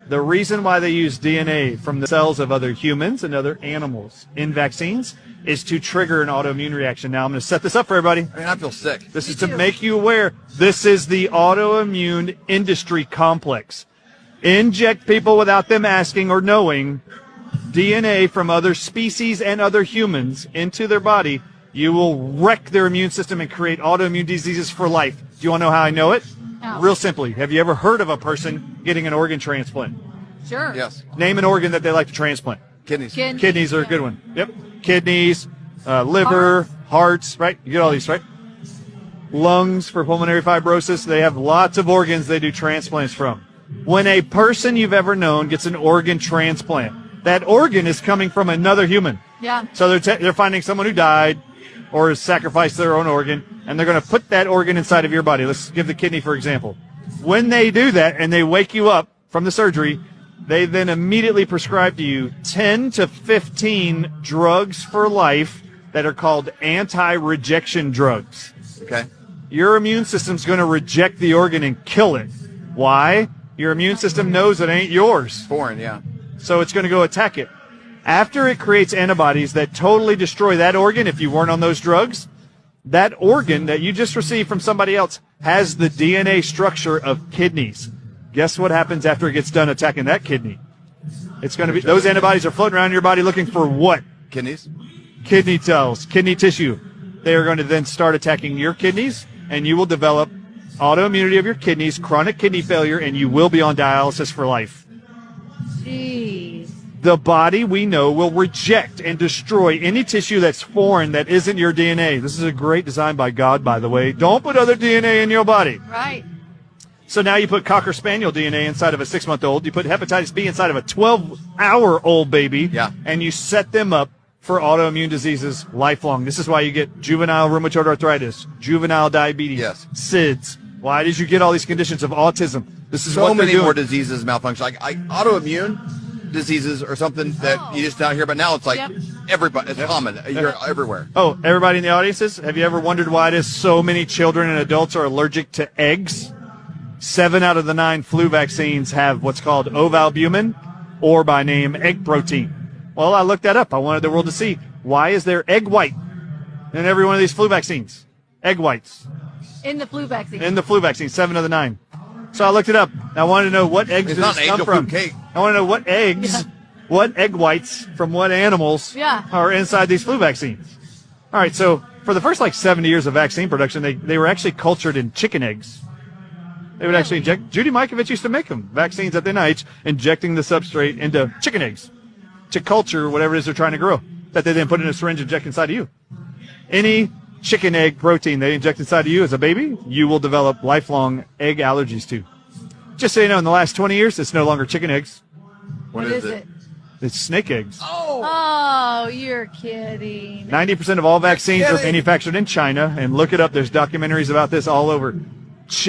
The reason why they use DNA from the cells of other humans and other animals in vaccines is to trigger an autoimmune reaction. Now, I'm going to set this up for everybody. I mean, I feel sick. This is to make you aware. This is the autoimmune industry complex. Inject people without them asking or knowing DNA from other species and other humans into their body. You will wreck their immune system and create autoimmune diseases for life. Do you want to know how I know it? No. Real simply. Have you ever heard of a person getting an organ transplant? Sure. Yes. Name an organ that they like to transplant. Kidneys. Kidneys are a good one. Yep. Kidneys, liver, hearts, right? You get all these, right? Lungs for pulmonary fibrosis. They have lots of organs they do transplants from. When a person you've ever known gets an organ transplant, that organ is coming from another human. Yeah. So they're finding someone who died or has sacrificed their own organ, and they're going to put that organ inside of your body. Let's give the kidney, for example. When they do that and they wake you up from the surgery, they then immediately prescribe to you 10 to 15 drugs for life that are called anti-rejection drugs. Okay. Your immune system's going to reject the organ and kill it. Why? Your immune system knows it ain't yours. Foreign, yeah. So it's going to go attack it. After it creates antibodies that totally destroy that organ, if you weren't on those drugs, that organ that you just received from somebody else has the DNA structure of kidneys. Guess what happens after it gets done attacking that kidney? It's going to be, those antibodies are floating around your body looking for what? Kidneys? Kidney cells, kidney tissue. They are going to then start attacking your kidneys, and you will develop autoimmunity of your kidneys, chronic kidney failure, and you will be on dialysis for life. Jeez. The body, we know, will reject and destroy any tissue that's foreign that isn't your DNA. This is a great design by God, by the way. Don't put other DNA in your body. Right. So now you put Cocker Spaniel DNA inside of a 6-month-old. You put hepatitis B inside of a 12-hour-old baby. Yeah. And you set them up for autoimmune diseases lifelong. This is why you get juvenile rheumatoid arthritis, juvenile diabetes, Yes. SIDS. Why did you get all these conditions of autism? This is So what they're many doing. more diseases malfunction. Like autoimmune diseases or something that you just don't hear about now. It's like everybody, it's common. You're everywhere. Oh, everybody in the audiences, have you ever wondered why it is so many children and adults are allergic to eggs? 7 out of the 9 flu vaccines have what's called ovalbumin, or by name, egg protein. Well, I looked that up. I wanted the world to see, why is there egg white in every one of these flu vaccines? Egg whites. In the flu vaccine. In the flu vaccine, 7 of the 9. So I looked it up. I wanted to know what eggs It's did not this an come angel from. food cake. I want to know what eggs, what egg whites from what animals are inside these flu vaccines. All right, so for the first 70 years of vaccine production, they were actually cultured in chicken eggs. They would actually inject. Judy Mikovits used to make them, vaccines at the NIH, injecting the substrate into chicken eggs to culture whatever it is they're trying to grow, that they then put in a syringe and inject inside of you. Any chicken egg protein they inject inside of you as a baby, you will develop lifelong egg allergies to. Just so you know, in the last 20 years, it's no longer chicken eggs. What is it? It's snake eggs. Oh, you're kidding. 90% of all vaccines are manufactured in China, and look it up. There's documentaries about this all over.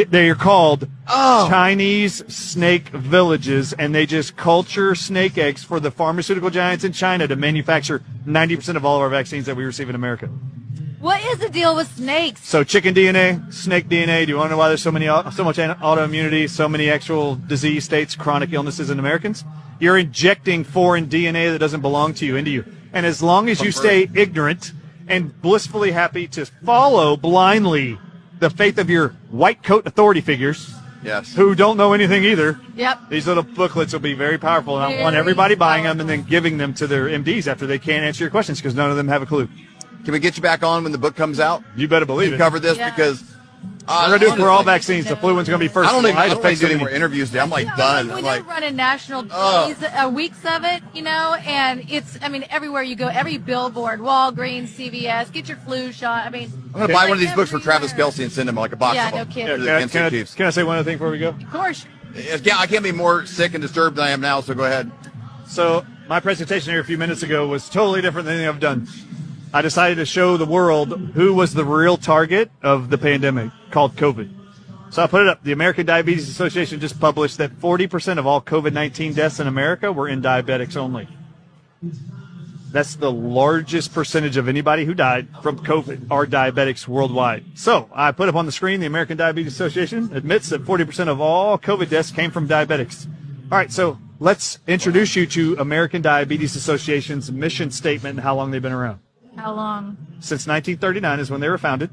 They are called Chinese snake villages, and they just culture snake eggs for the pharmaceutical giants in China to manufacture 90% of all of our vaccines that we receive in America. What is the deal with snakes? So chicken DNA, snake DNA. Do you want to know why there's so much autoimmunity, so many actual disease states, chronic illnesses in Americans? You're injecting foreign DNA that doesn't belong to you into you. And as long as you stay ignorant and blissfully happy to follow blindly the faith of your white coat authority figures, who don't know anything either, these little booklets will be very powerful. And I want everybody buying them and then giving them to their MDs after they can't answer your questions because none of them have a clue. Can we get you back on when the book comes out? You better believe it. Cover this because we're going to do it for all vaccines. The flu one's going to be first. I don't want to do any more interviews today. I'm done. When you're running national days, weeks of it, and it's, everywhere you go, every billboard, Walgreens, CVS, get your flu shot. I'm going to buy one of these books for Travis Kelce and send him like a box of them. No kidding. Can I say one other thing before we go? Of course. Yeah, I can't be more sick and disturbed than I am now, so go ahead. So my presentation here a few minutes ago was totally different than anything I've done. I decided to show the world who was the real target of the pandemic called COVID. So I put it up. The American Diabetes Association just published that 40% of all COVID-19 deaths in America were in diabetics only. That's the largest percentage of anybody who died from COVID are diabetics worldwide. So I put up on the screen, the American Diabetes Association admits that 40% of all COVID deaths came from diabetics. All right, so let's introduce you to American Diabetes Association's mission statement and how long they've been around. How long? Since 1939 is when they were founded.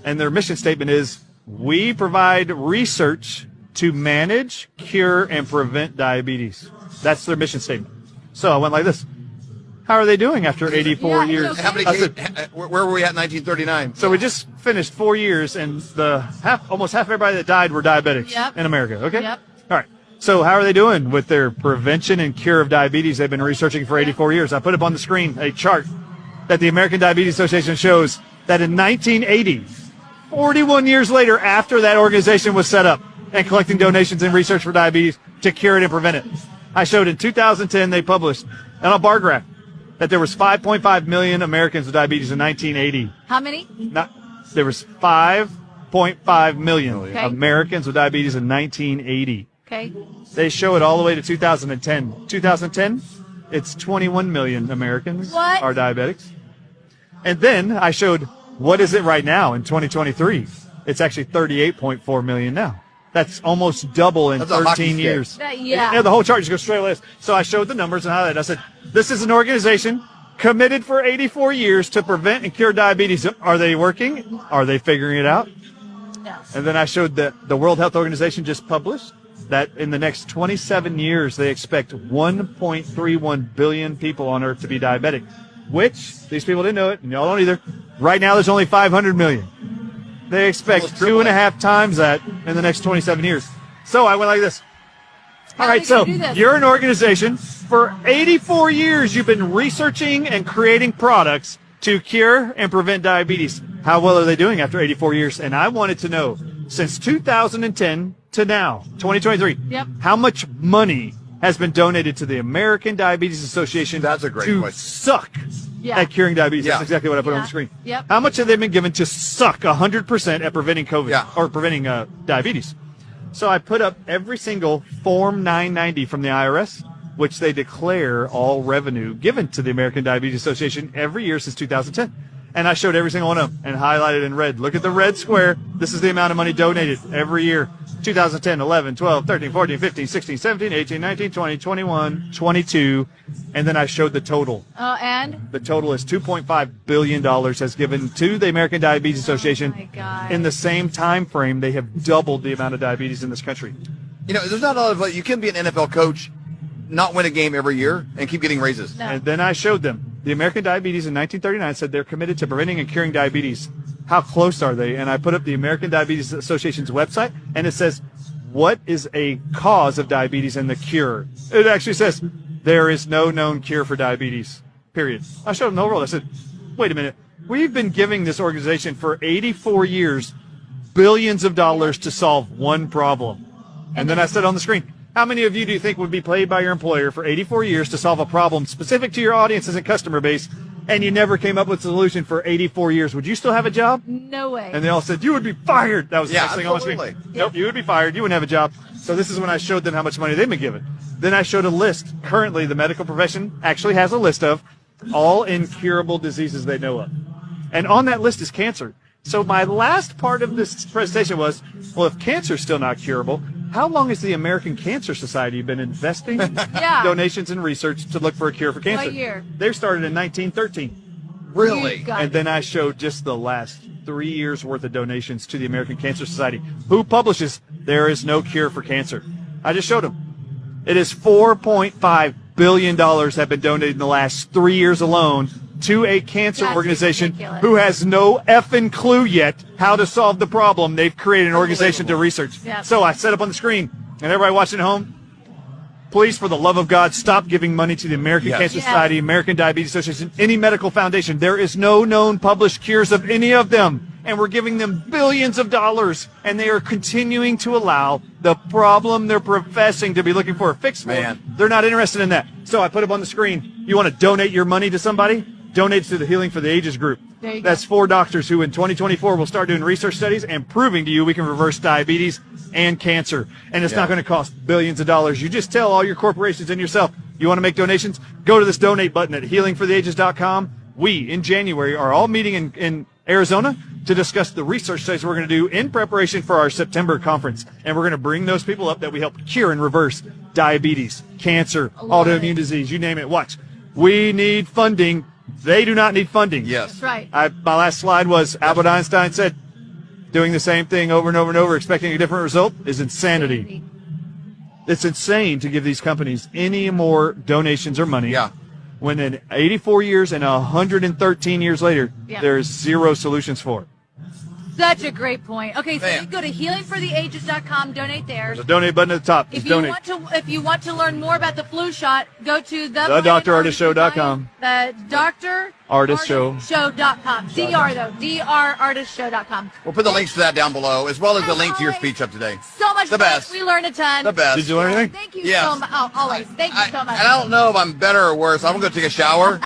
And their mission statement is, we provide research to manage, cure, and prevent diabetes. That's their mission statement. So I went like this. How are they doing after 84 years? How many where were we at in 1939? So we just finished 4 years, and almost half everybody that died were diabetics in America. Okay? Yep. All right. So how are they doing with their prevention and cure of diabetes they've been researching for 84 years? I put up on the screen a chart that the American Diabetes Association shows that in 1980, 41 years later after that organization was set up and collecting donations and research for diabetes to cure it and prevent it, I showed in 2010 they published on a bar graph that there was 5.5 million Americans with diabetes in 1980. How many? There was 5.5 million Okay. Americans with diabetes in 1980. Okay. They show it all the way to 2010. 2010, it's 21 million Americans are diabetics. And then I showed, what is it right now in 2023? It's actually 38.4 million now. That's almost double in 13 years. Yeah. The whole chart just goes straight like this. So I showed the numbers and highlighted. I said, this is an organization committed for 84 years to prevent and cure diabetes. Are they working? Are they figuring it out? Yes. And then I showed that the World Health Organization just published that in the next 27 years, they expect 1.31 billion people on Earth to be diabetic, which these people didn't know it, and y'all don't either. Right now, there's only 500 million. They expect 2.5 times that in the next 27 years. So I went like this. All right, so you're an organization. For 84 years, you've been researching and creating products to cure and prevent diabetes. How well are they doing after 84 years? And I wanted to know, since 2010 to now, 2023, how much money has been donated to the American Diabetes Association to suck at curing diabetes? That's exactly what I put on the screen. How much have they been given to suck 100% at preventing COVID or preventing diabetes? So I put up every single Form 990 from the IRS, which they declare all revenue given to the American Diabetes Association every year since 2010. And I showed every single one of them and highlighted in red. Look at the red square. This is the amount of money donated every year. 2010, 11, 12, 13, 14, 15, 16, 17, 18, 19, 20, 21, 22. And then I showed the total. And? The total is $2.5 billion has given to the American Diabetes Association. Oh my God. In the same time frame, they have doubled the amount of diabetes in this country. You know, there's not a lot of, you can be an NFL coach, not win a game every year, and keep getting raises. No. And then I showed them. The American Diabetes in 1939 said they're committed to preventing and curing diabetes. How close are they? And I put up the American Diabetes Association's website, and it says, what is a cause of diabetes and the cure? It actually says, there is no known cure for diabetes, period. I showed them the overall. I said, wait a minute. We've been giving this organization for 84 years billions of dollars to solve one problem. And then I said on the screen, how many of you do you think would be paid by your employer for 84 years to solve a problem specific to your audiences and customer base, and you never came up with a solution for 84 years? Would you still have a job? No way. And they all said, you would be fired. That was the next thing on the screen. Yeah. Nope, you would be fired. You wouldn't have a job. So this is when I showed them how much money they've been given. Then I showed a list. Currently, the medical profession actually has a list of all incurable diseases they know of. And on that list is cancer. So my last part of this presentation was, well, if cancer is still not curable, how long has the American Cancer Society been investing donations and research to look for a cure for cancer? What year? They started in 1913. Really? And then I showed just the last 3 years worth of donations to the American Cancer Society, who publishes There Is No Cure for Cancer. I just showed them. It is $4.5 billion have been donated in the last 3 years alone to a cancer organization who has no effing clue yet how to solve the problem. They've created an organization to research. So I set up on the screen, and everybody watching at home, please, for the love of God, stop giving money to the American Cancer Society, American Diabetes Association, any medical foundation. There is no known published cures of any of them, and we're giving them billions of dollars, and they are continuing to allow the problem they're professing to be looking for a fix for. They're not interested in that. So I put up on the screen, you want to donate your money to somebody? Donate to the Healing for the Ages group. That's 4 doctors who in 2024 will start doing research studies and proving to you we can reverse diabetes and cancer. And it's not going to cost billions of dollars. You just tell all your corporations and yourself, you want to make donations? Go to this donate button at healingfortheages.com. We, in January, are all meeting in Arizona, to discuss the research studies we're going to do in preparation for our September conference. And we're going to bring those people up that we help cure and reverse diabetes, cancer, autoimmune disease, you name it. Watch. We need funding. They do not need funding. Yes. That's right. My last slide was Albert Einstein said, doing the same thing over and over and over, expecting a different result is insanity. It's insane to give these companies any more donations or money. Yeah. When in 84 years and 113 years later, there's zero solutions for it. Such a great point. Okay, so you go to healingfortheages.com, donate there. There's a donate button at the top. If you want to learn more about the flu shot, go to thedrartistshow.com. The drartistshow.com. DR though, drartistshow.com. We'll put the links to that down below, as well as the link to your speech up today. So much the fun. best. We learned a ton. The best. Did you learn anything? Thank you so much. Oh, always. Thank you so much. And I don't know if I'm better or worse. I'm going to go take a shower.